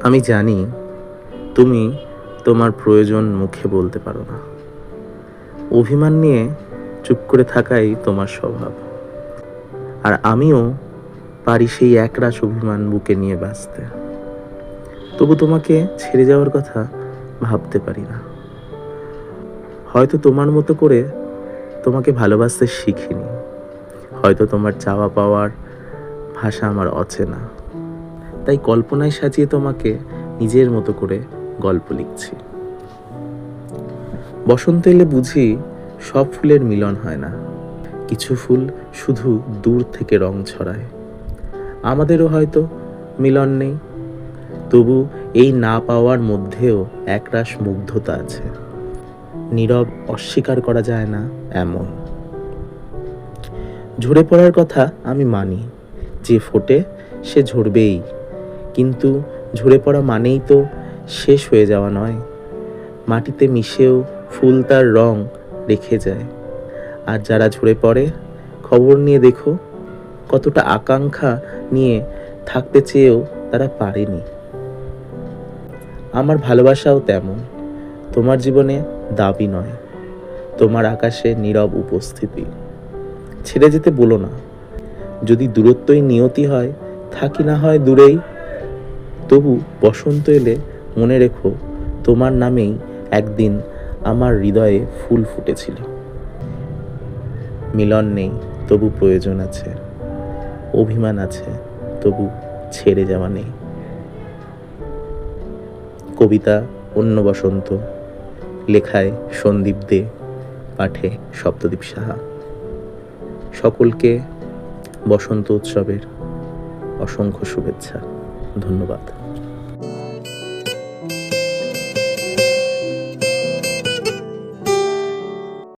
আমি জানি তুমি তোমার প্রয়োজন মুখে বলতে পারো না। অভিমান নিয়ে চুপ করে থাকাই তোমার স্বভাব। আর আমিও পারি সেই একরাশ অভিমান বুকে নিয়ে বাঁচতে। তবু তোমাকে ছেড়ে যাওয়ার কথা ভাবতে পারি না। হয়তো তোমার মতো করে তোমাকে ভালোবাসতে শিখিনি। হয়তো তোমার চাওয়া পাওয়ার ভাষা আমার অচেনা। তাই কল্পনায় সাজিয়ে তোমাকে নিজের মতো করে গল্প লিখছি। বসন্ত এলে বুঝি সব ফুলের মিলন হয় না। কিছু ফুল শুধু দূর থেকে রং ছড়ায়। আমাদেরও হয়তো মিলন নেই, তবু এই না পাওয়ার মধ্যেও একরাশ মুগ্ধতা আছে। নীরব অস্বীকার করা যায় না এমন। ঝরে পড়ার কথা আমি মানি, যে ফোটে সে ঝরবেই। কিন্তু ঝরে পড়া মানেই তো শেষ হয়ে যাওয়া নয়। মাটিতে মিশেও ফুল তার রং রেখে যায়। আর যারা ঝরে পড়ে, খবর নিয়ে দেখো কতটা আকাঙ্ক্ষা নিয়ে থাকতে চেয়েও তারা পারেনি। আমার ভালোবাসাও তেমন। তোমার জীবনে দাবি নয়, তোমার আকাশে নীরব উপস্থিতি। ছেড়ে যেতে বলো না। যদি দূরত্বই নিয়তি হয়, থাকি না হয় দূরেই। তবু বসন্ত এলে মনে রেখো, তোমার নামেই একদিন আমার হৃদয়ে ফুল ফুটেছিল। মিলন নেই, তবু প্রয়োজন আছে। অভিমান আছে, তবু ছেড়ে যাওয়া নেই। কবিতা অন্য বসন্ত, লেখায় সন্দীপ দে, পাঠে সপ্তদ্বীপ সাহা। সকলকে বসন্ত উৎসবের অসংখ্য শুভেচ্ছা। ধন্যবাদ।